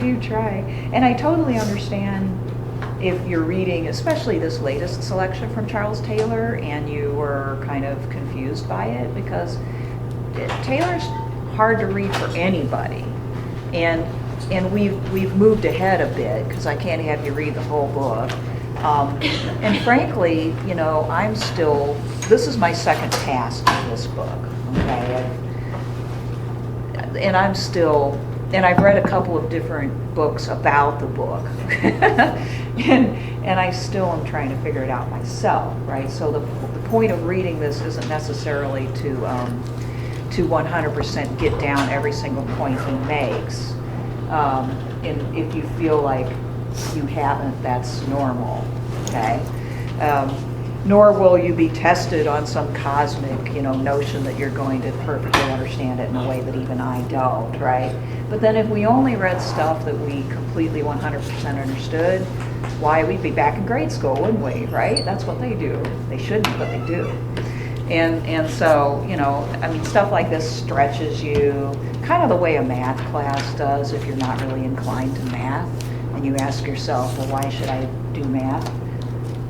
do try. And I totally understand if you're reading, especially this latest selection from Charles Taylor, and you were kind of confused by it, because Taylor's hard to read for anybody. And we've moved ahead a bit, because I can't have you read the whole book. And frankly, this is my second pass on this book, okay? And I've read a couple of different books about the book, and I still am trying to figure it out myself, right? So the point of reading this isn't necessarily to 100% get down every single point he makes. And if you feel like you haven't, that's normal, okay? Nor will you be tested on some cosmic, notion that you're going to perfectly understand it in a way that even I don't, right? But then if we only read stuff that we completely 100% understood, why, we'd be back in grade school, wouldn't we, right? That's what they do. They shouldn't, but they do. And so, stuff like this stretches you, kind of the way a math class does if you're not really inclined to math, and you ask yourself, well, why should I do math?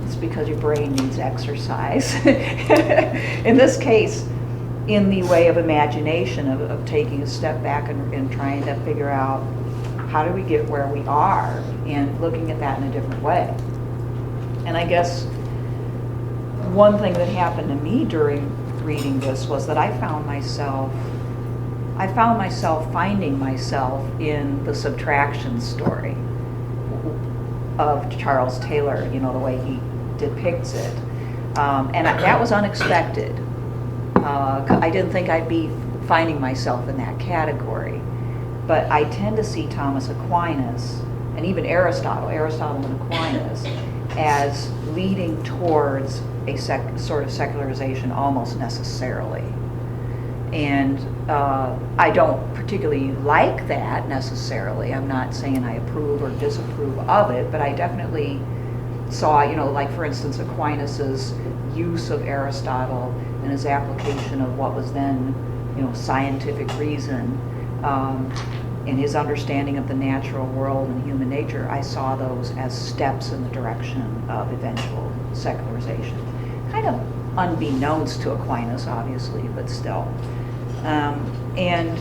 It's because your brain needs exercise. In this case, in the way of imagination, of taking a step back and trying to figure out how do we get where we are, and looking at that in a different way. And I guess one thing that happened to me during reading this was that I found myself finding myself in the Subtraction Story of Charles Taylor, the way he depicts it. And that was unexpected. I didn't think I'd be finding myself in that category. But I tend to see Thomas Aquinas, and even Aristotle and Aquinas, as leading towards a sort of secularization almost necessarily. And I don't particularly like that necessarily. I'm not saying I approve or disapprove of it, but I definitely saw, like for instance, Aquinas's use of Aristotle and his application of what was then, scientific reason, and his understanding of the natural world and human nature. I saw those as steps in the direction of eventual secularization. Kind of unbeknownst to Aquinas, obviously, but still. And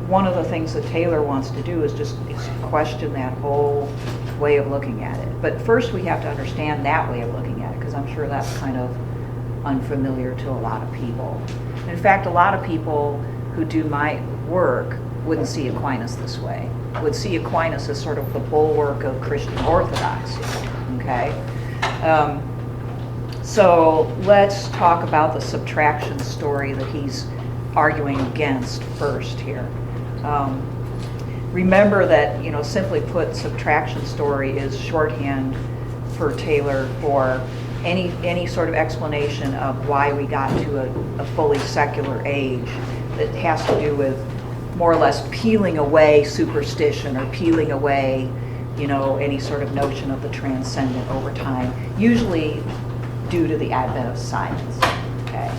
one of the things that Taylor wants to do is question that whole way of looking at it. But first we have to understand that way of looking at it, because I'm sure that's kind of unfamiliar to a lot of people. In fact, a lot of people who do my work wouldn't see Aquinas this way, would see Aquinas as sort of the bulwark of Christian orthodoxy, okay? So let's talk about the subtraction story that he's arguing against first here. Remember that, simply put, subtraction story is shorthand for Taylor for any sort of explanation of why we got to a fully secular age that has to do with more or less peeling away superstition, or peeling away, any sort of notion of the transcendent over time, usually due to the advent of science, okay?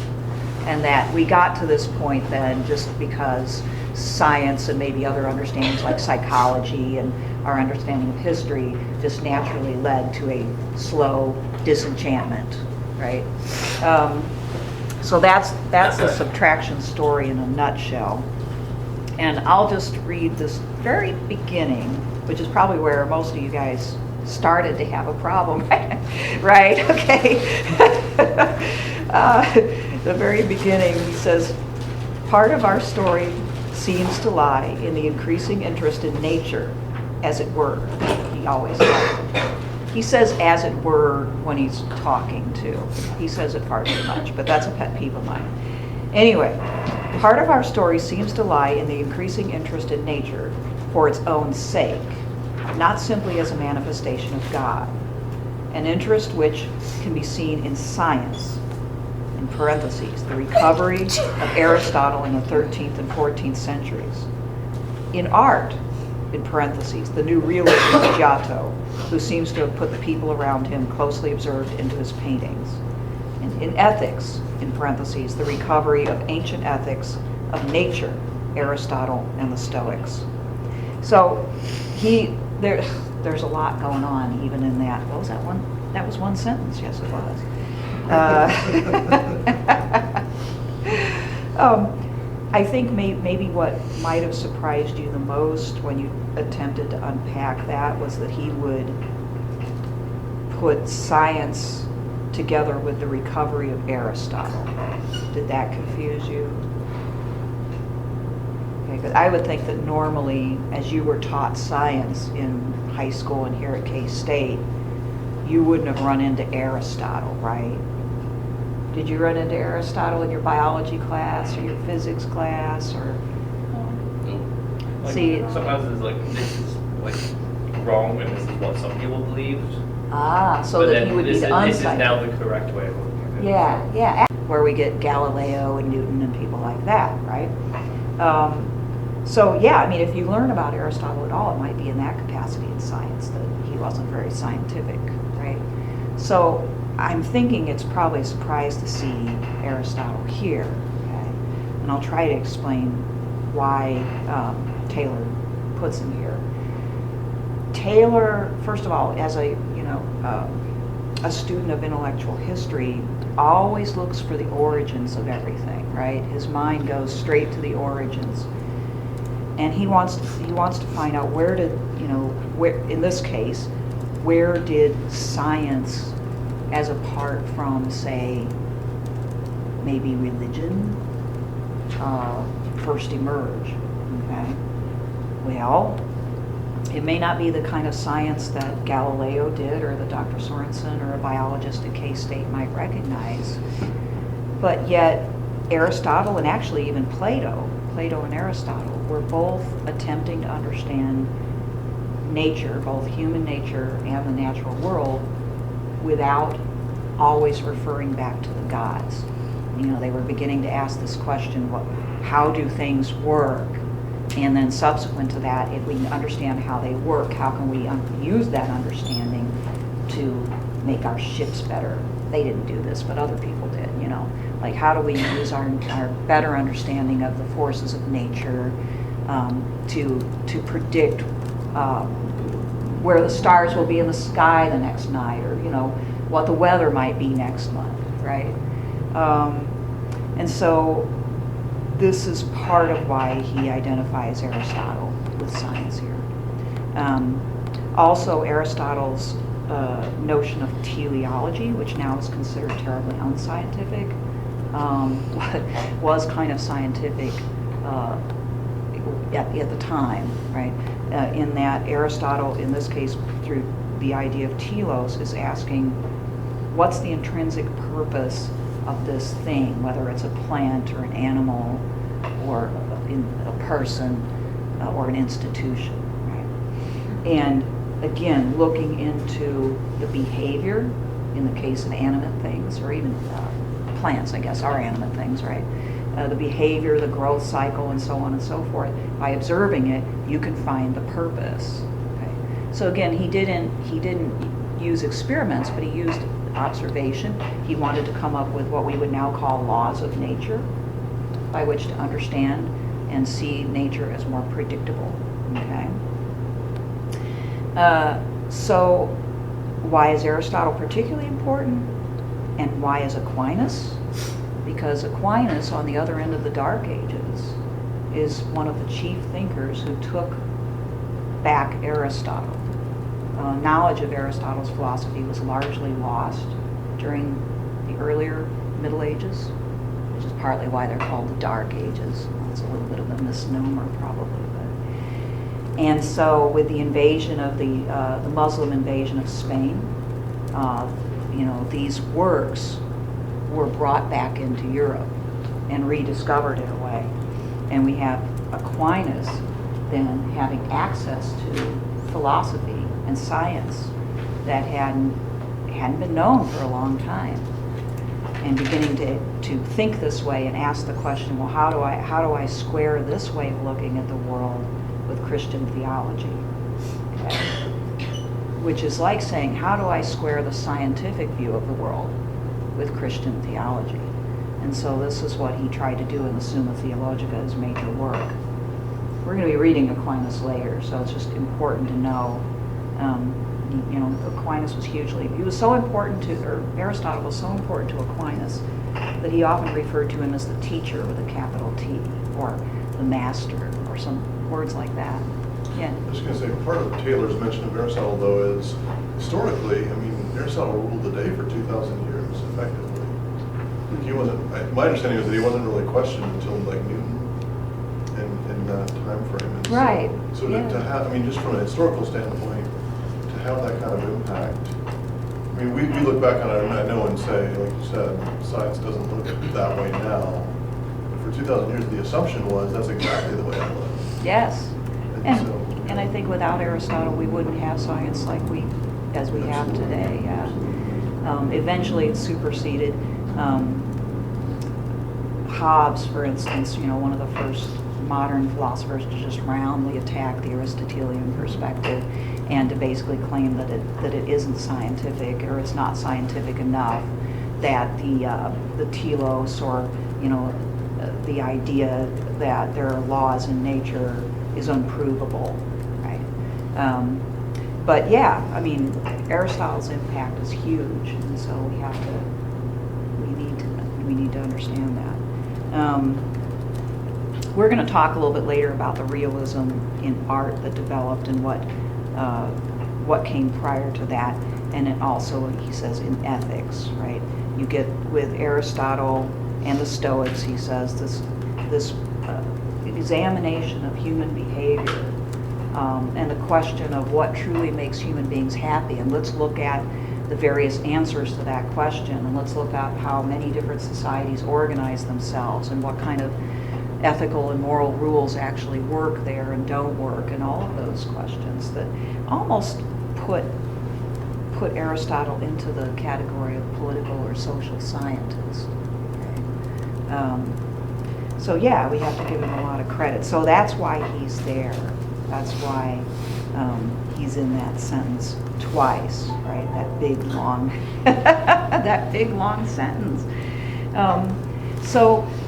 And that we got to this point then just because science and maybe other understandings like psychology and our understanding of history just naturally led to a slow disenchantment, right? So that's the subtraction story in a nutshell. And I'll just read this very beginning, which is probably where most of you guys started to have a problem, right? Okay. The very beginning, he says, part of our story seems to lie in the increasing interest in nature, as it were. He always says. He says as it were when he's talking too. He says it far too much, but that's a pet peeve of mine. Anyway, part of our story seems to lie in the increasing interest in nature for its own sake, not simply as a manifestation of God. An interest which can be seen in science, in parentheses, the recovery of Aristotle in the 13th and 14th centuries. In art, in parentheses, the new realism of Giotto, who seems to have put the people around him closely observed into his paintings. And in ethics, in parentheses, the recovery of ancient ethics of nature, Aristotle and the Stoics. So there's a lot going on even in that. What was that one? That was one sentence. Yes, it was. I think maybe what might have surprised you the most when you attempted to unpack that was that he would put science together with the recovery of Aristotle. Did that confuse you? Okay, 'cause I would think that normally, as you were taught science in high school and here at K-State, you wouldn't have run into Aristotle, right? Did you run into Aristotle in your biology class or your physics class or? Nope. Like, See, sometimes it's like, this is like wrong and this is what some people believed. so But that then he would be the this is now unscientific. the correct way of looking at it. Yeah, where we get Galileo and Newton and people like that, right? So yeah, I mean, if you learn about Aristotle at all, it might be in that capacity in science, that he wasn't very scientific, right? So I'm thinking it's probably a surprise to see Aristotle here, okay? And I'll try to explain why Taylor puts him here. Taylor, first of all, as a student of intellectual history, always looks for the origins of everything, right? His mind goes straight to the origins, and he wants to find out where in this case, where did science, as apart from, say, maybe religion, first emerge, okay? Well, it may not be the kind of science that Galileo did or that Dr. Sorensen or a biologist at K-State might recognize, but yet Aristotle and actually even Plato and Aristotle were both attempting to understand nature, both human nature and the natural world, without always referring back to the gods. They were beginning to ask this question, how do things work? And then subsequent to that, if we understand how they work, how can we use that understanding to make our ships better? They didn't do this, but other people did, Like, how do we use our better understanding of the forces of nature to predict where the stars will be in the sky the next night, or, what the weather might be next month, right? And so this is part of why he identifies Aristotle with science here. Also, Aristotle's notion of teleology, which now is considered terribly unscientific, was kind of scientific at the time, right? In that Aristotle, in this case, through the idea of telos, is asking, what's the intrinsic purpose of this thing, whether it's a plant or an animal or a person or an institution, right? And again, looking into the behavior in the case of animate things, or even plants, I guess, are animate things, right? The behavior, the growth cycle, and so on and so forth. By observing it, you can find the purpose. Okay? So again, he didn't use experiments, but he used observation. He wanted to come up with what we would now call laws of nature, by which to understand and see nature as more predictable. Okay. So why is Aristotle particularly important, and why is Aquinas? Because Aquinas, on the other end of the Dark Ages, is one of the chief thinkers who took back Aristotle. Knowledge of Aristotle's philosophy was largely lost during the earlier Middle Ages, which is partly why they're called the Dark Ages. It's a little bit of a misnomer, probably. And so, with the invasion of the Muslim invasion of Spain, these works were brought back into Europe and rediscovered in a way. And we have Aquinas then having access to philosophy and science that hadn't been known for a long time, and beginning to think this way and ask the question, well, how do I square this way of looking at the world with Christian theology? Okay. Which is like saying, how do I square the scientific view of the world with Christian theology? And so this is what he tried to do in the Summa Theologica, his major work. we're going to be reading Aquinas later, so it's just important to know. You know, Aquinas was he was so important to, or Aristotle was so important to Aquinas that he often referred to him as the teacher with a capital T, or the master, or some words like that. Yeah. I was going to say, part of Taylor's mention of Aristotle, though, is historically, I mean, Aristotle ruled the day for 2,000 years, effectively. He wasn't, my understanding is that he wasn't really questioned until like Newton in that time frame. And Right. So Yeah. to have, I mean, just from a historical standpoint, to have that kind of impact, I mean, we look back on it, I know, and say, like you said, science doesn't look that way now. But for 2,000 years, the assumption was that's exactly the way it was. Yes. And so, And I think without Aristotle, we wouldn't have science like as we have today. Yeah. Eventually, it's superseded. Hobbes, for instance, you know, one of the first modern philosophers to just roundly attack the Aristotelian perspective and to basically claim that it isn't scientific, or it's not scientific enough, that the telos, or you know, the idea that there are laws in nature is unprovable, right? But yeah, I mean, Aristotle's impact is huge, and so we need to understand that. We're going to talk a little bit later about the realism in art that developed and what came prior to that, and it also, he says, in ethics, right? You get with Aristotle and the Stoics, he says, this examination of human behavior and the question of what truly makes human beings happy, and let's look at the various answers to that question, and let's look at how many different societies organize themselves and what kind of ethical and moral rules actually work there and don't work, and all of those questions that almost put Aristotle into the category of political or social scientist. Okay. So yeah, we have to give him a lot of credit. So that's why he's there. That's why he's in that sentence twice, right? That big long, that big long sentence.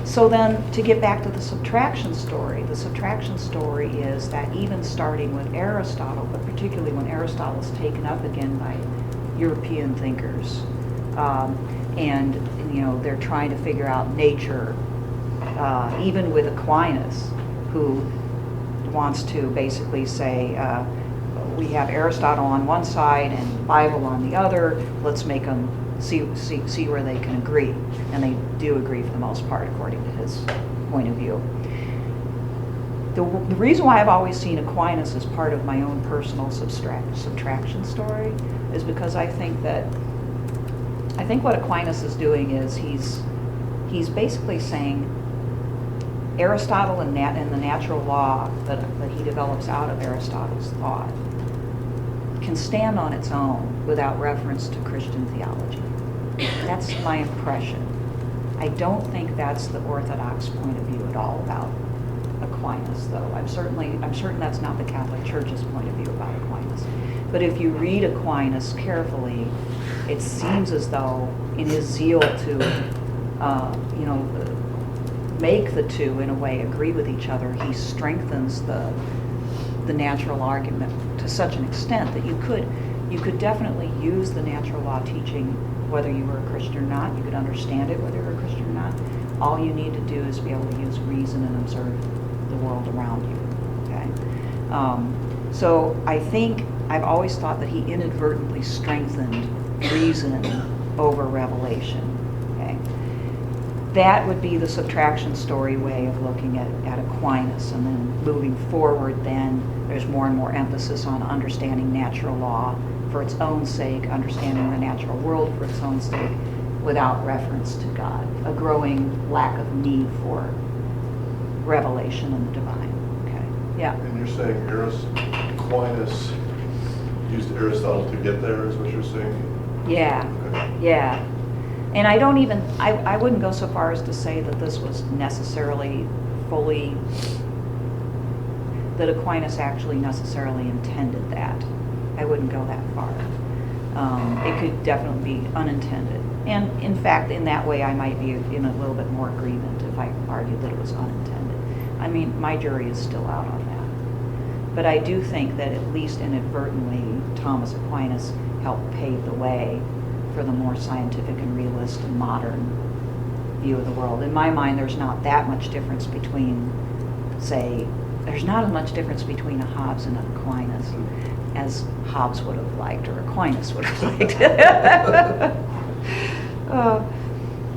So then, to get back to the subtraction story is that even starting with Aristotle, but particularly when Aristotle is taken up again by European thinkers, and you know, they're trying to figure out nature, even with Aquinas, who wants to basically say, we have Aristotle on one side and the Bible on the other, let's make them see where they can agree. And they do agree for the most part, according to his point of view. The reason why I've always seen Aquinas as part of my own personal subtraction story is because I think what Aquinas is doing is he's basically saying Aristotle and the natural law that he develops out of Aristotle's thought can stand on its own without reference to Christian theology. That's my impression. I don't think that's the Orthodox point of view at all about Aquinas, though. I'm certain that's not the Catholic Church's point of view about Aquinas. But if you read Aquinas carefully, it seems as though in his zeal to, make the two in a way agree with each other, he strengthens the natural argument to such an extent that you could definitely use the natural law teaching whether you were a Christian or not. You could understand it whether you were a Christian or not. All you need to do is be able to use reason and observe the world around you. Okay, so I think I've always thought that he inadvertently strengthened reason over revelation. Okay, that would be the subtraction story way of looking at Aquinas, and then moving forward, then there's more and more emphasis on understanding natural law for its own sake, understanding the natural world for its own sake, without reference to God, a growing lack of need for revelation and the divine. Okay, yeah. And you're saying Aquinas used Aristotle to get there, is what you're saying? Yeah, Okay. yeah. And I wouldn't go so far as to say that this was necessarily fully, that Aquinas actually necessarily intended that. I wouldn't go that far. It could definitely be unintended. And in fact, in that way, I might be in a little bit more agreement if I argued that it was unintended. I mean, my jury is still out on that. But I do think that at least inadvertently, Thomas Aquinas helped pave the way for the more scientific and realist and modern view of the world. In my mind, there's not that much difference between, say, there's not as much difference between a Hobbes and an Aquinas as Hobbes would have liked or Aquinas would have liked.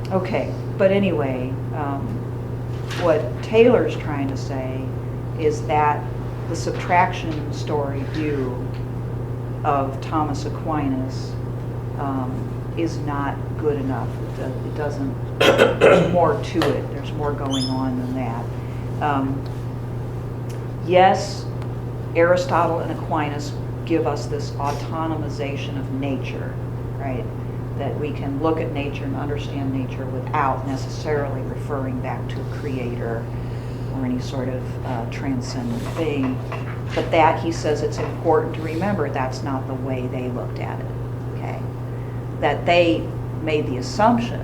Okay, but anyway, what Taylor's trying to say is that the subtraction story view of Thomas Aquinas is not good enough. It doesn't, there's more to it. There's more going on than that. Yes, Aristotle and Aquinas give us this autonomization of nature, right? That we can look at nature and understand nature without necessarily referring back to a creator or any sort of transcendent thing. But that, he says, it's important to remember that's not the way they looked at it, okay? That they made the assumption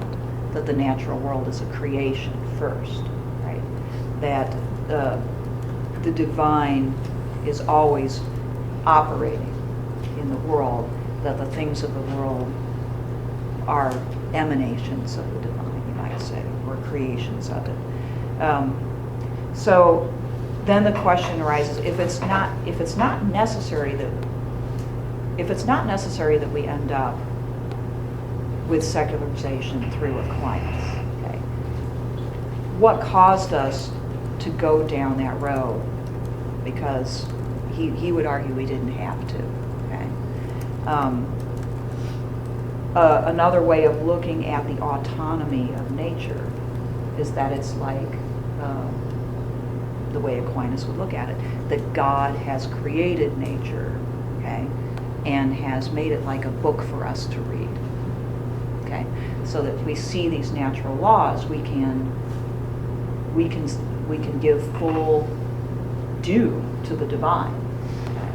that the natural world is a creation first, right? That the divine is always operating in the world, that the things of the world are emanations of the divine, you might say, or creations of it. So then the question arises: if it's not necessary that we end up with secularization through Aquinas, okay, what caused us to go down that road? Because he would argue we didn't have to. Okay. Another way of looking at the autonomy of nature is that it's like the way Aquinas would look at it, that God has created nature, okay, and has made it like a book for us to read, okay, so that we see these natural laws, we can give full due to the divine, okay?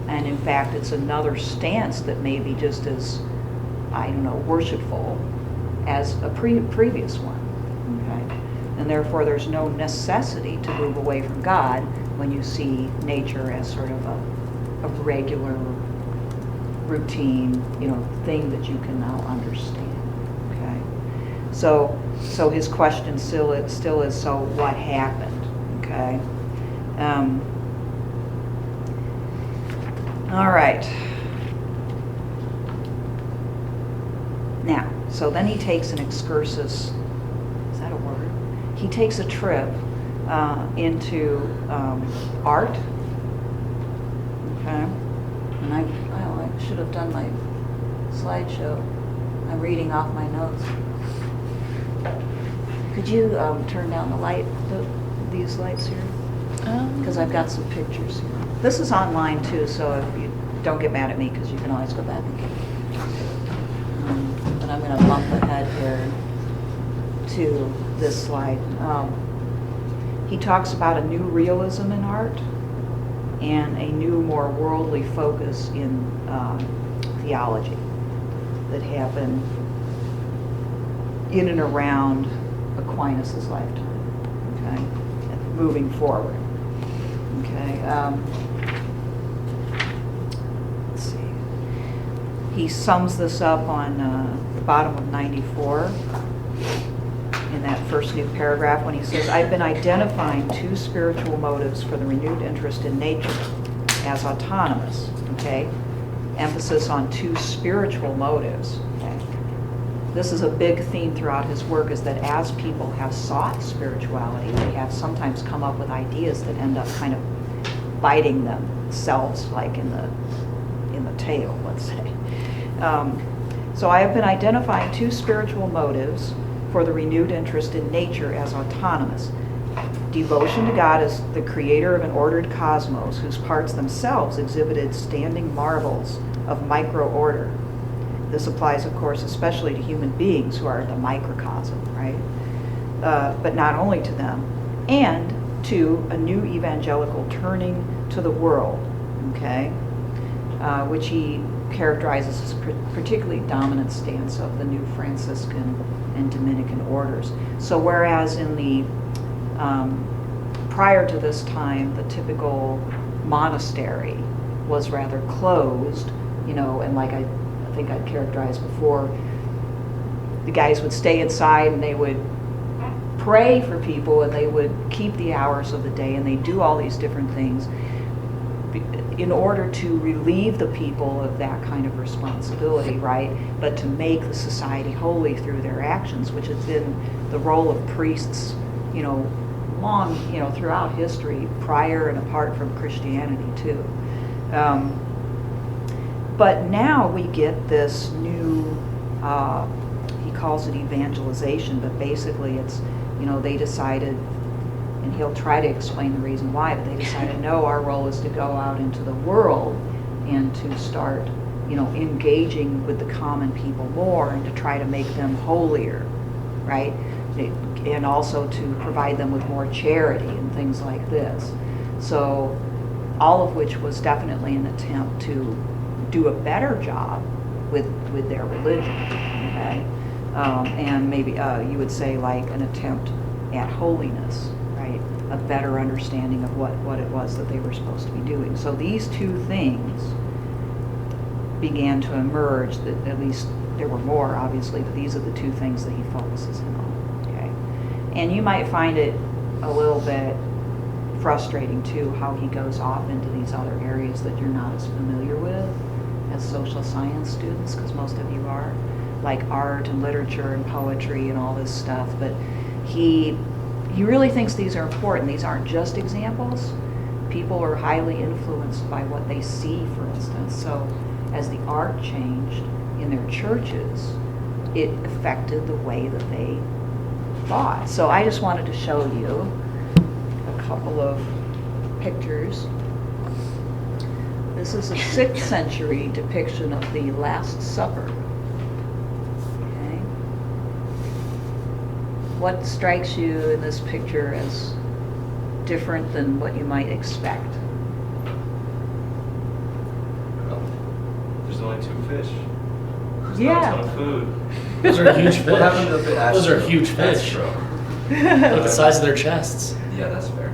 And in fact, it's another stance that may be just as, I don't know, worshipful as a previous one, okay? And therefore, there's no necessity to move away from God when you see nature as sort of a regular, routine, thing that you can now understand. Okay, so his question still is, so what happened? Okay, all right. Now, so then he takes an excursus. Is that a word? He takes a trip into art. Okay. And I should have done my slideshow. I'm reading off my notes. Could you turn down the light, these lights here? Because I've got some pictures here. This is online too, so if you don't get mad at me, because you can always go back and get it. But I'm going to bump ahead here to this slide. He talks about a new realism in art and a new, more worldly focus in theology that happened in and around Aquinas' lifetime, okay, and moving forward. Okay, let's see. He sums this up on the bottom of 94 in that first new paragraph when he says, I've been identifying two spiritual motives for the renewed interest in nature as autonomous, okay? Emphasis on two spiritual motives, okay? This is a big theme throughout his work, is that as people have sought spirituality, they have sometimes come up with ideas that end up kind of biting themselves, like in the tail, let's say. So I have been identifying two spiritual motives for the renewed interest in nature as autonomous. Devotion to God as the creator of an ordered cosmos whose parts themselves exhibited standing marvels of micro-order. This applies, of course, especially to human beings who are the microcosm, right? But not only to them, and to a new evangelical turning to the world, okay? Which he characterizes as a particularly dominant stance of the new Franciscan and Dominican orders. So whereas in the prior to this time, the typical monastery was rather closed, and like I think I'd characterized before, the guys would stay inside and they would pray for people and they would keep the hours of the day and they do all these different things in order to relieve the people of that kind of responsibility, right? But to make the society holy through their actions, which has been the role of priests, long, throughout history, prior and apart from Christianity too. But now we get this new, he calls it evangelization, but basically it's, they decided, and he'll try to explain the reason why, but they decided, no, our role is to go out into the world and to start, engaging with the common people more and to try to make them holier, right? And also to provide them with more charity and things like this. So all of which was definitely an attempt to do a better job with their religion, okay? And maybe you would say like an attempt at holiness, right? A better understanding of what it was that they were supposed to be doing. So these two things began to emerge, that at least there were more obviously, but these are the two things that he focuses in on, okay? And you might find it a little bit frustrating too, how he goes off into these other areas that you're not as familiar with as social science students, because most of you are, like art and literature and poetry and all this stuff. But he really thinks these are important. These aren't just examples. People are highly influenced by what they see, for instance. So as the art changed in their churches, it affected the way that they thought. So I just wanted to show you a couple of pictures. This is a 6th century depiction of the Last Supper. Okay. What strikes you in this picture as different than what you might expect? Well, there's only 2 fish. There's Yeah. not a ton of food. Those are huge fish. What happened to the Those are huge That's fish. true. Look the size of their chests. Yeah, that's fair.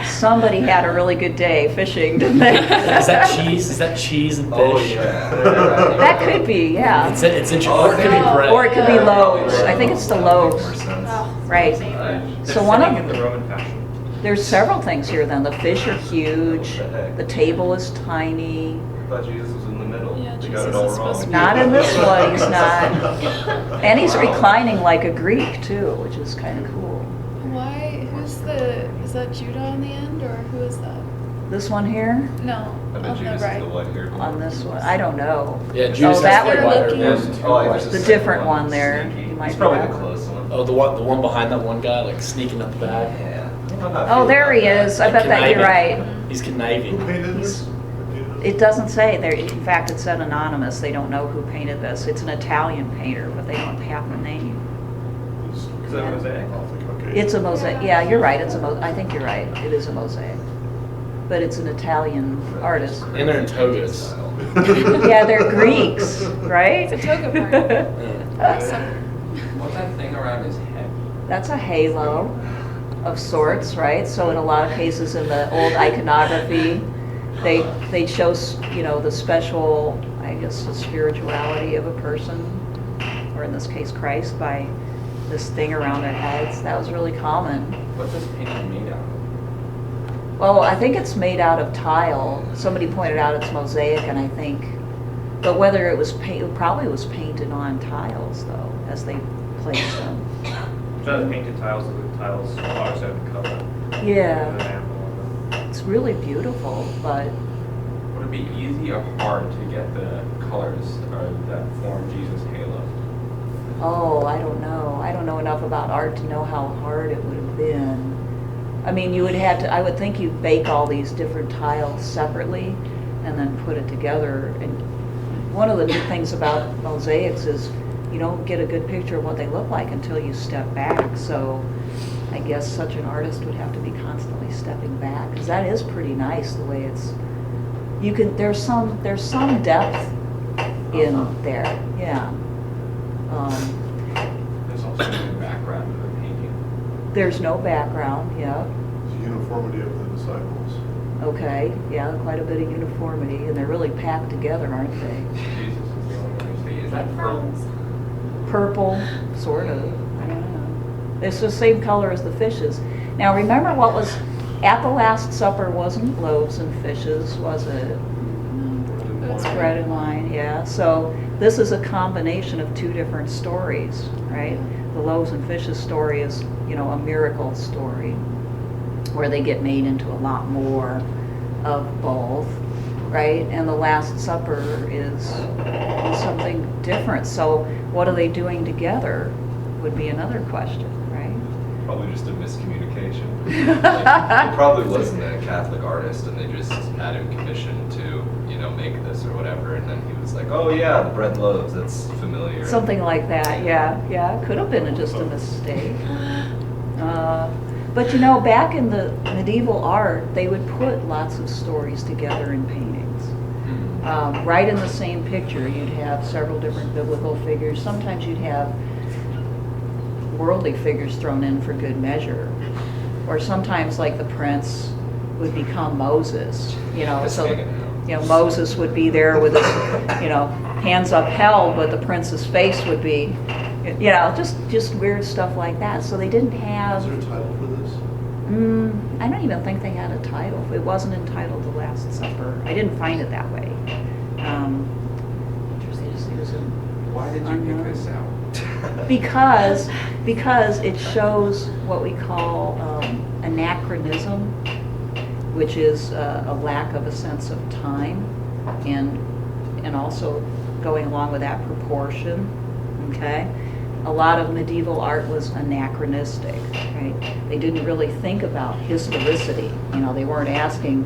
Somebody had a really good day fishing, didn't they? Is that cheese? Is that cheese and fish? Oh, yeah. That could be, yeah. It's interesting. Oh, Or it could be yeah. bread. Or it could be loaves. I think it's the That makes more loaves. sense. Right. They're So one sitting of- in the Roman fashion. There's several things here then. The fish are huge. What the heck? The table is tiny. I thought Jesus was in the middle. Yeah, They Jesus got it all is supposed to wrong. be- Not in this one, he's not. And he's reclining like a Greek too, which is kind of cool. Why? Is that Judah on the end, or who is that? This one here, No, I bet on the Jesus right. is the white-haired one. on this one, I don't know. Yeah, Judas Oh, that has the would- wider Looking- one. Oh, I guess The it's different the one there. Sneaky. You might He's probably be the that one. close one. Oh, the one behind that one guy, like sneaking up the back. Yeah. Oh, there he is. I Like bet that you're conniving. right. He's Who conniving. painted this? It doesn't say there. In fact, it said anonymous. They don't know who painted this. It's an Italian painter, but they don't have the name. Is that a mosaic? Okay. It's a mosaic. Yeah, you're right. I think you're right. It is a mosaic. But it's an Italian artist. And they're in togas. Yeah, they're Greeks, right? It's a toga party. What's that thing around his head? That's a halo of sorts, right? So in a lot of cases in the old iconography, they show, the special, I guess, the spirituality of a person, or in this case Christ, by this thing around their heads. That was really common. What's this painting made out of? Well, I think it's made out of tile. Somebody pointed out it's mosaic, and I think, but whether it was it probably was painted on tiles though, as they placed them. So the painted tiles, the tiles obviously have the color. Yeah. And the apple on them. It's really beautiful, but Would it be easy or hard to get the colors or that form Jesus halo? oh, I don't know. I don't know enough about art to know how hard it would have been. I mean, you would have to, I would think you'd bake all these different tiles separately and then put it together. And one of the neat things about mosaics is you don't get a good picture of what they look like until you step back. So I guess such an artist would have to be constantly stepping back, because that is pretty nice the way it's, there's some depth in there, yeah. There's also no background of the painting. There's no background, yeah. The uniformity of the disciples. Okay, yeah, quite a bit of uniformity, and they're really packed together, aren't they? Jesus is the only one I see. Is that purple? Purple, sort of. I don't know. It's the same color as the fishes. Now, remember what was at the Last Supper wasn't loaves and fishes, was it? It's Bread and wine, yeah. So this is a combination of two different stories, right? The loaves and fishes story is, a miracle story where they get made into a lot more of both, right? And the Last Supper is something different. So what are they doing together would be another question, right? Probably just a miscommunication. Like, he probably wasn't a Catholic artist, and they just had him commissioned to, make this or whatever. And then he was like, "Oh yeah, the bread and loaves. That's familiar." Something like that, yeah. Could have been just a mistake. But back in the medieval art, they would put lots of stories together in paintings. Right in the same picture, you'd have several different biblical figures. Sometimes you'd have worldly figures thrown in for good measure. Or sometimes, like the prince would become Moses, Moses would be there with his, hands upheld, but the prince's face would be, just weird stuff like that. So they didn't have. Is there a title for this? I don't even think they had a title. It wasn't entitled The Last Supper. I didn't find it that way. It was Why did you unknown. pick this out? Because it shows what we call anachronism, which is a lack of a sense of time, and also going along with that, proportion. Okay, a lot of medieval art was anachronistic. Right, they didn't really think about historicity. They weren't asking,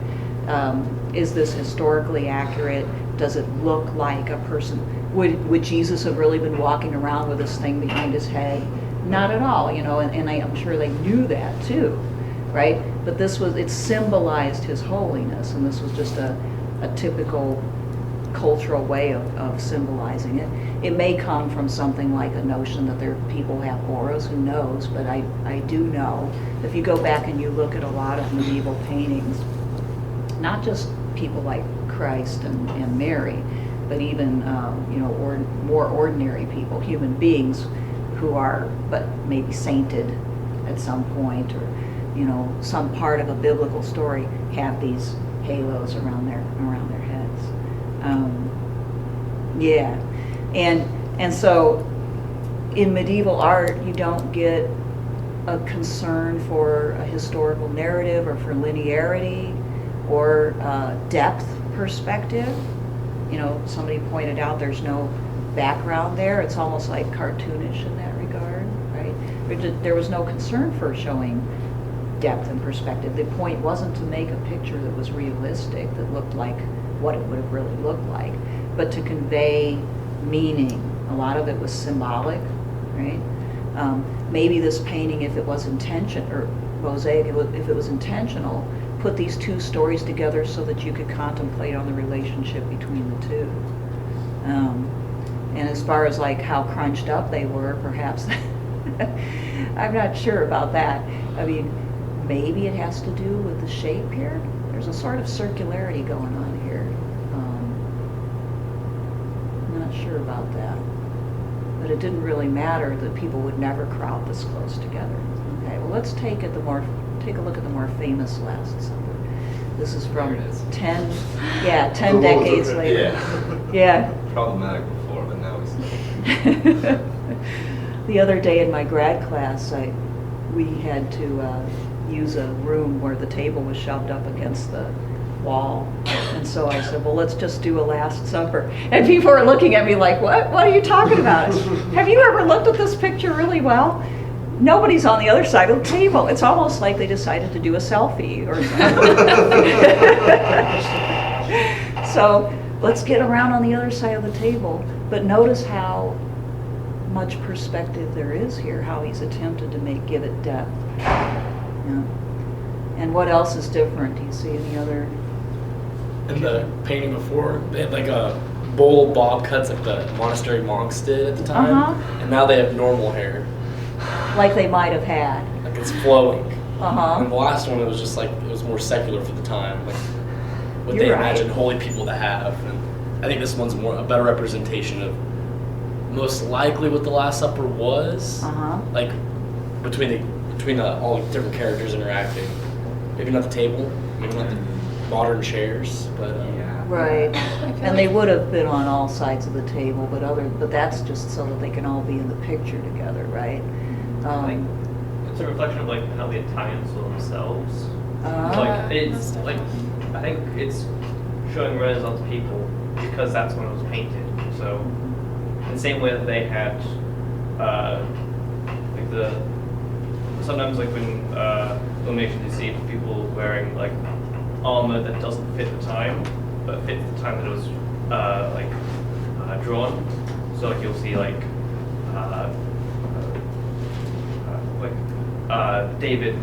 is this historically accurate? Does it look like a person? Would Jesus have really been walking around with this thing behind his head? Not at all, and I'm sure they knew that too, right? But it symbolized his holiness, and this was just a typical cultural way of symbolizing it. It may come from something like a notion that people have auras, who knows, but I do know, if you go back and you look at a lot of medieval paintings, not just people like Christ and Mary, but even more ordinary people, human beings who are but maybe sainted at some point, or some part of a biblical story, have these halos around their heads. And so in medieval art, you don't get a concern for a historical narrative or for linearity or depth perspective. Somebody pointed out there's no background there. It's almost like cartoonish in that regard, right? There was no concern for showing depth and perspective. The point wasn't to make a picture that was realistic, that looked like what it would have really looked like, but to convey meaning. A lot of it was symbolic, right? Maybe this painting, if it was or mosaic, if it was intentional, put these two stories together so that you could contemplate on the relationship between the two. And as far as like how crunched up they were, perhaps, I'm not sure about that. I mean, maybe it has to do with the shape here. There's a sort of circularity going on here. I'm not sure about that. But it didn't really matter that people would never crowd this close together. Okay, well, let's take a look at the more famous Last Supper. This is from There it is. 10 decades later. Yeah. Problematic before, but now we see. The other day in my grad class, we had to use a room where the table was shoved up against the wall. And so I said, well, let's just do a Last Supper. And people are looking at me like, what are you talking about? Have you ever looked at this picture really well? Nobody's on the other side of the table. It's almost like they decided to do a selfie or something. So let's get around on the other side of the table. But notice how much perspective there is here, how he's attempted to give it depth. Yeah. And what else is different? Do you see any other? In the painting before, they had like a bowl bob cuts like the monastery monks did at the time, Uh-huh. and now they have normal hair, Like they might have had. like it's flowing. Uh-huh. And the last one, it was just like, it was more secular for the time, like what You're they right. imagined holy people to have. And I think this one's a better representation of most likely what the Last Supper was, Uh-huh. like between all the different characters interacting. Maybe not the table, maybe not the modern chairs, but Yeah. Right. I feel And they like- would have been on all sides of the table, but that's just so that they can all be in the picture together, right? Like, it's a reflection of like how the Italians saw themselves. Uh, Like it's most like definitely. I think it's showing Renaissance people because that's when it was painted. So in the same way that they had like the sometimes like when illumination you see people wearing like armor that doesn't fit the time but fits the time that it was drawn. So like you'll see like David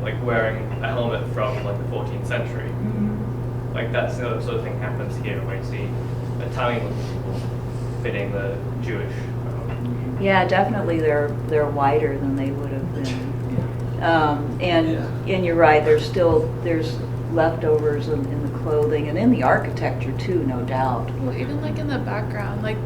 like wearing a helmet from like the 14th century. Like that's the sort of thing happens here where you see Italian people fitting the Jewish. Yeah, definitely they're wider than they would have been. And you're right, there's leftovers in the clothing and in the architecture too, no doubt. Well, even like in the background, like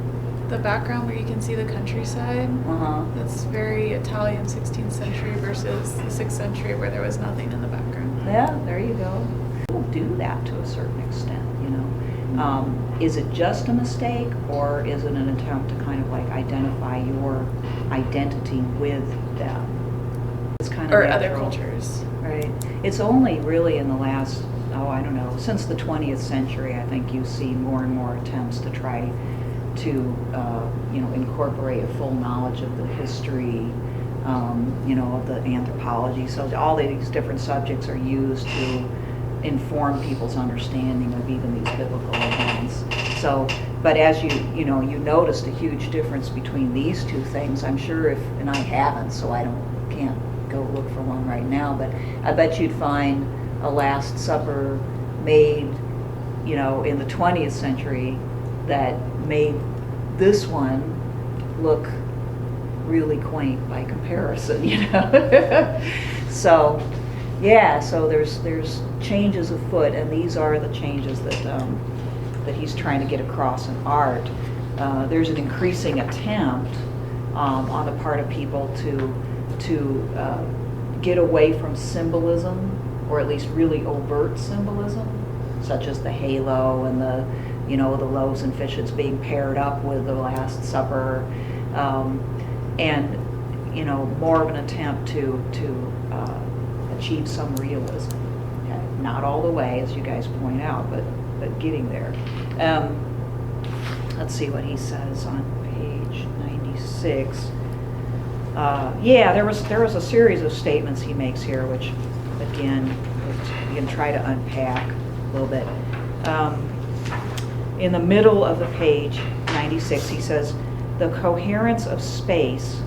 the background where you can see the countryside, Uh-huh. that's very Italian 16th century versus the 6th century where there was nothing in the background. Yeah, there you go. People do that to a certain extent, you know. Is it just a mistake, or is it an attempt to kind of like identify your identity with them? It's kind of Or other natural. cultures. Right. It's only really in the last, I don't know, since the 20th century, I think you see more and more attempts to try to, incorporate a full knowledge of the history, of the anthropology. So all these different subjects are used to inform people's understanding of even these biblical events. So, but as you noticed a huge difference between these two things. I'm sure and I haven't, so can't go look for one right now, but I bet you'd find a Last Supper made, in the 20th century that made this one look really quaint by comparison, So, yeah, so there's changes afoot, and these are the changes that he's trying to get across in art. There's an increasing attempt on the part of people to get away from symbolism, or at least really overt symbolism, such as the halo and the loaves and fishes being paired up with the Last Supper, and more of an attempt to achieve some realism. Okay? Not all the way, as you guys point out, but getting there. Let's see what he says on page 96. There was a series of statements he makes here, which again you can try to unpack a little bit. In the middle of the page 96, he says the coherence of space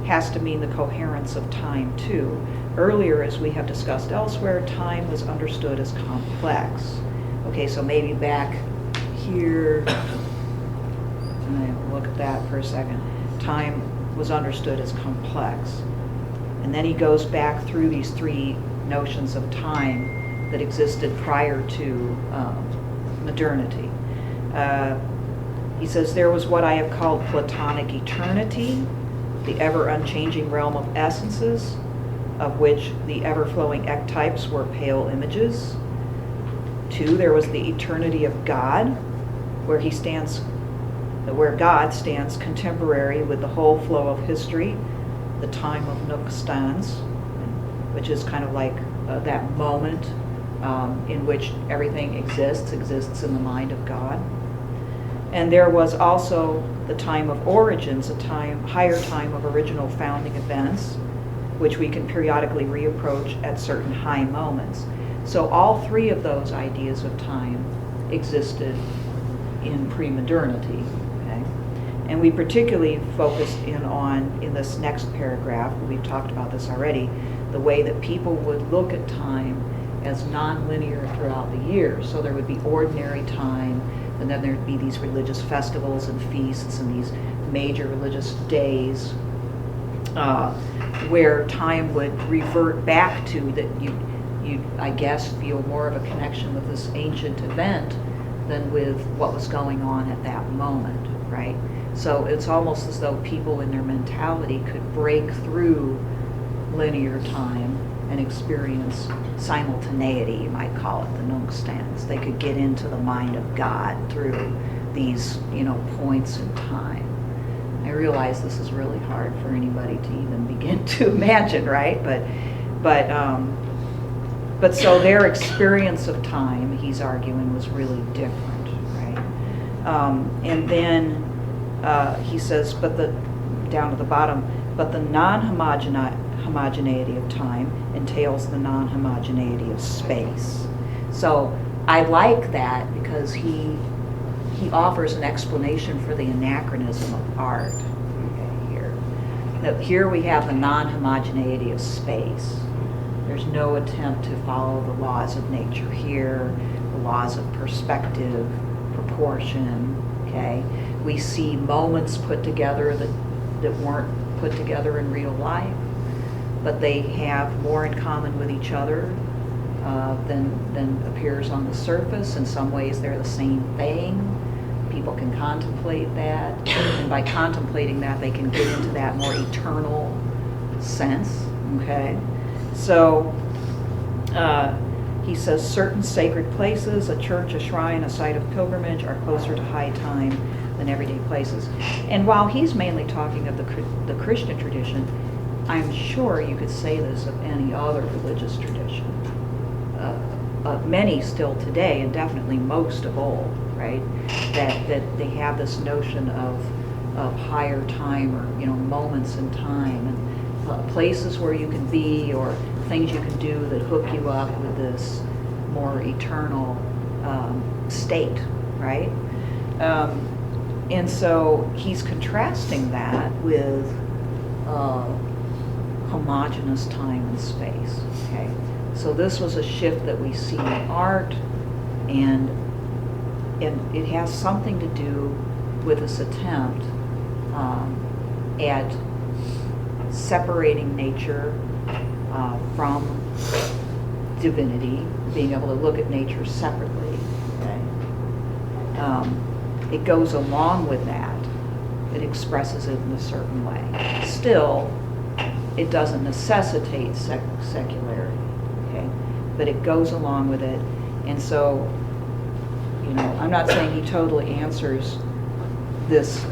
has to mean the coherence of time too. Earlier, as we have discussed elsewhere, time was understood as complex. Okay, so maybe back here, look at that for a second. Time was understood as complex. And then he goes back through these three notions of time that existed prior to modernity. He says there was what I have called Platonic eternity, the ever-unchanging realm of essences, of which the ever-flowing ectypes were pale images. 2, there was the eternity of God, where God stands contemporary with the whole flow of history, the time of nunc stans, which is kind of like that moment in which everything exists in the mind of God. And there was also the time of origins, higher time of original founding events, which we can periodically reapproach at certain high moments. So all three of those ideas of time existed in pre-modernity. Okay? And we particularly focused in this next paragraph, we've talked about this already, the way that people would look at time as non-linear throughout the year. So there would be ordinary time, and then there'd be these religious festivals and feasts and these major religious days. where time would revert back to that you I guess feel more of a connection with this ancient event than with what was going on at that moment, right? So it's almost as though people in their mentality could break through linear time and experience simultaneity, you might call it, the nunc-stans. They could get into the mind of God through these, points in time. I realize this is really hard for anybody to even begin to imagine, right? But so their experience of time, he's arguing, was really different, right? And then he says, down at the bottom, but the non-homogeneity of time entails the non-homogeneity of space. So I like that because he offers an explanation for the anachronism of art. Here we have the non-homogeneity of space. There's no attempt to follow the laws of nature here, the laws of perspective, proportion, okay? We see moments put together that weren't put together in real life, but they have more in common with each other than appears on the surface. In some ways, they're the same thing. People can contemplate that, and by contemplating that, they can get into that more eternal sense, okay? So he says certain sacred places, a church, a shrine, a site of pilgrimage, are closer to high time than everyday places. And while he's mainly talking of the Christian tradition, I'm sure you could say this of any other religious tradition. Many still today, and definitely most of old, right? That they have this notion of higher time, or moments in time, and places where you can be, or things you can do that hook you up with this more eternal state, right? And so he's contrasting that with homogeneous time and space, okay? So this was a shift that we see in art, and it has something to do with this attempt at separating nature from divinity, being able to look at nature separately, okay? It goes along with that. It expresses it in a certain way. Still, it doesn't necessitate secularity, okay? But it goes along with it. And so, I'm not saying he totally answers this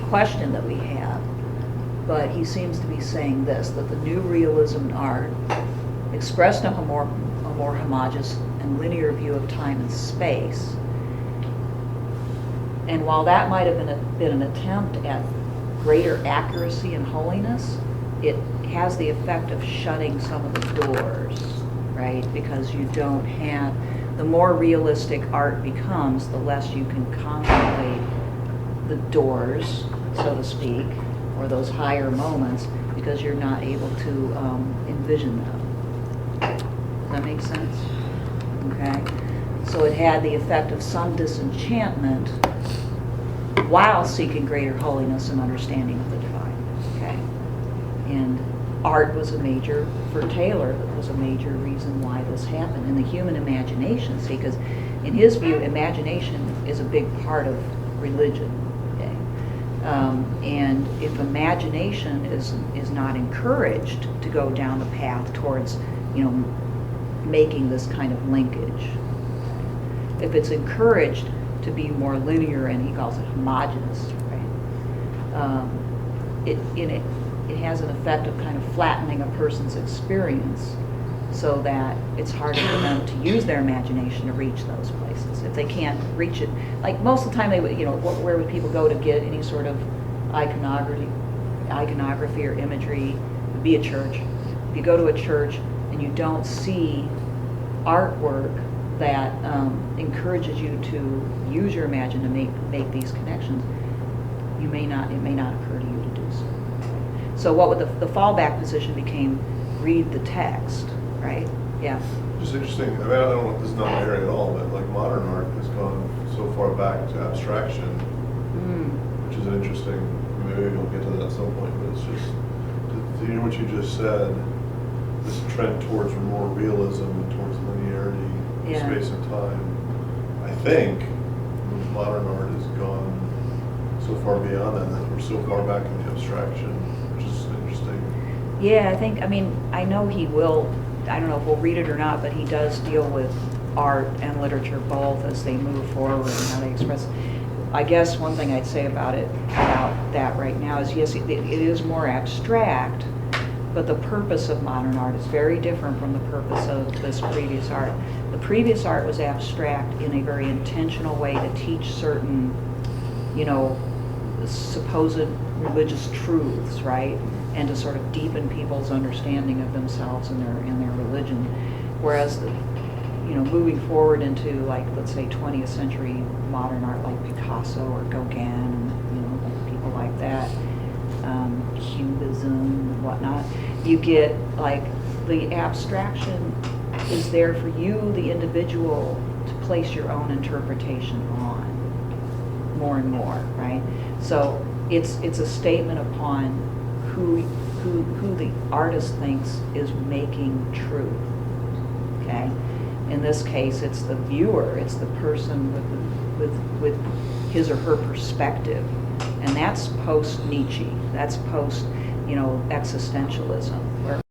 question that we have, but he seems to be saying this, that the new realism in art expressed a more homogeneous and linear view of time and space. And while that might have been an attempt at greater accuracy and holiness, it has the effect of shutting some of the doors, right? Because you don't have, the more realistic art becomes, the less you can contemplate the doors, so to speak, or those higher moments, because you're not able to envision them. Does that make sense? Okay. So it had the effect of some disenchantment while seeking greater holiness and understanding of the divine. Okay. And art was for Taylor, that was a major reason why this happened. And the human imagination, see, because in his view, imagination is a big part of religion. Okay. And if imagination is not encouraged to go down the path towards, making this kind of linkage, if it's encouraged to be more linear, and he calls it homogeneous, right? It has an effect of kind of flattening a person's experience, so that it's harder for them to use their imagination to reach those places. If they can't reach it, like most of the time they would, where would people go to get any sort of iconography or imagery? It would be a church. If you go to a church and you don't see artwork that encourages you to use your imagination to make these connections, it may not occur to you to do so. So what would the fallback position became? Read the text, right? Yeah. Just interesting. I don't know, this is not my area at all, but like modern art has gone so far back to abstraction, which is an interesting. Maybe we'll get to that at some point, but it's just to to hear what you just said, this trend towards more realism and towards linearity, in Yeah. space and time, I think modern art has gone so far beyond that we're so far back in the abstraction, which is interesting. Yeah, I mean, I know he will, I don't know if we'll read it or not, but he does deal with art and literature both as they move forward and how they express. I guess one thing I'd say about that right now is, yes, it is more abstract, but the purpose of modern art is very different from the purpose of this previous art. The previous art was abstract in a very intentional way to teach certain, supposed religious truths, right? And to sort of deepen people's understanding of themselves and their religion. Whereas, moving forward into, like, let's say 20th century modern art like Picasso or Gauguin and, like people like that, Cubism and whatnot, you get, like, the abstraction is there for you, the individual, to place your own interpretation on more and more, right? So it's a statement upon who the artist thinks is making truth, okay? In this case, it's the viewer, it's the person with his or her perspective, and that's post-Nietzsche, that's post, existentialism, where